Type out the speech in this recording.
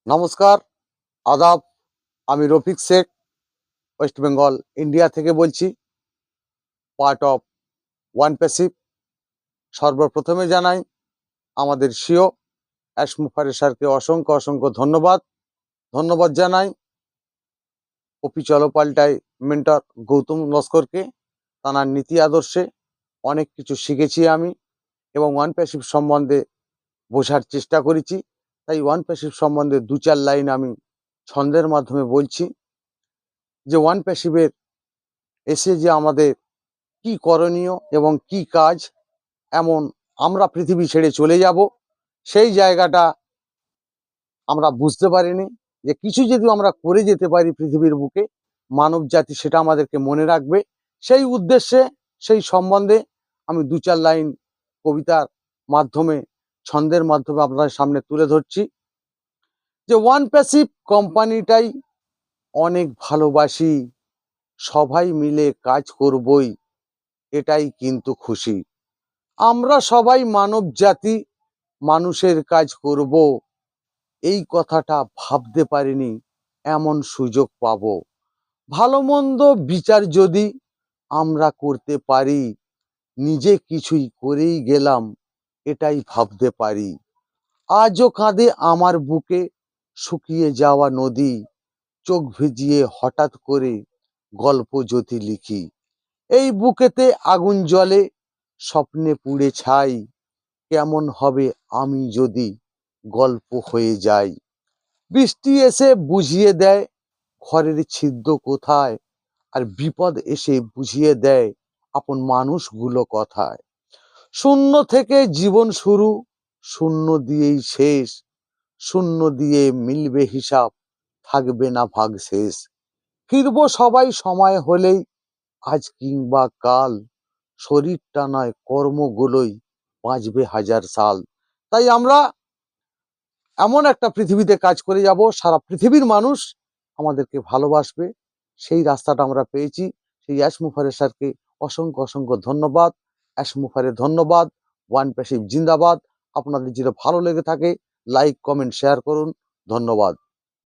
নমস্কার, আদাব। আমি রফিক শেখ, ওয়েস্ট বেঙ্গল, ইন্ডিয়া থেকে বলছি, পার্ট অফ ওয়ান প্যাসিভ। সর্বপ্রথমে জানাই আমাদের সিও অ্যাশ মুফারের স্যারকে অসংখ্য অসংখ্য ধন্যবাদ জানাই অপি চলপাল্টায় মেন্টর গৌতম লস্করকে। তাঁর নীতি আদর্শে অনেক কিছু শিখেছি আমি এবং ওয়ান প্যাসিভ সম্বন্ধে বোঝার চেষ্টা করেছি। তাই ওয়ান প্যাসিভ সম্বন্ধে 2-4 লাইন আমি ছন্দের মাধ্যমে বলছি যে ওয়ান প্যাসিভের এসে যে আমাদের কি করণীয় এবং কি কাজ। এমন আমরা পৃথিবী ছেড়ে চলে যাব, সেই জায়গাটা আমরা বুঝতে পারিনি যে কিছু যদি আমরা করে যেতে পারি পৃথিবীর বুকে, মানব জাতি সেটা আমাদেরকে মনে রাখবে। সেই উদ্দেশ্যে, সেই সম্বন্ধে আমি 2-4 লাইন কবিতার মাধ্যমে, ছন্দের মাধ্যমে আপনাদের সামনে তুলে ধরছি যে ওয়ান প্যাসিভ কোম্পানিটাই অনেক ভালোবাসি, সবাই মিলে কাজ করবই, এটাই কিন্তু খুশি। আমরা সবাই মানব জাতি, মানুষের কাজ করব, এই কথাটা ভাবতে পারিনি এমন সুযোগ পাব। ভালো মন্দ বিচার যদি আমরা করতে পারি, নিজে কিছুই করেই গেলাম, এটাই ভাবতে পারি। আজও কাঁদে আমার বুকে শুকিয়ে যাওয়া নদী, চোখ ভিজিয়ে হঠাৎ করে গল্প যদি লিখি। এই বুকেতে আগুন জ্বলে, স্বপ্নে পুড়ে ছাই, কেমন হবে আমি যদি গল্প হয়ে যাই। বৃষ্টি এসে বুঝিয়ে দেয় ঘরের ছিদ্র কোথায়, আর বিপদ এসে বুঝিয়ে দেয় আপন মানুষগুলো কথায়। শূন্য থেকে জীবন শুরু, শূন্য দিয়েই শেষ, শূন্য দিয়ে মিলবে হিসাব, থাকবে না ভাগ শেষ। ফিরবো সবাই সময় হলেই, আজ কিংবা কাল, শরীরটা নয় কর্মগুলোই বাঁচবে 1000 সাল। তাই আমরা এমন একটা পৃথিবীতে কাজ করে যাব, সারা পৃথিবীর মানুষ আমাদেরকে ভালোবাসবে, সেই রাস্তাটা আমরা পেয়েছি। সেই অ্যাশ মুফারের স্যারকে অসংখ্য অসংখ্য ধন্যবাদ। অ্যাশ মুফারে ধন্যবাদ। ওয়ান প্যাসিভ জিন্দাবাদ। আপনাদের যেটা ভালো লেগে থাকে লাইক, কমেন্ট, শেয়ার করুন। ধন্যবাদ।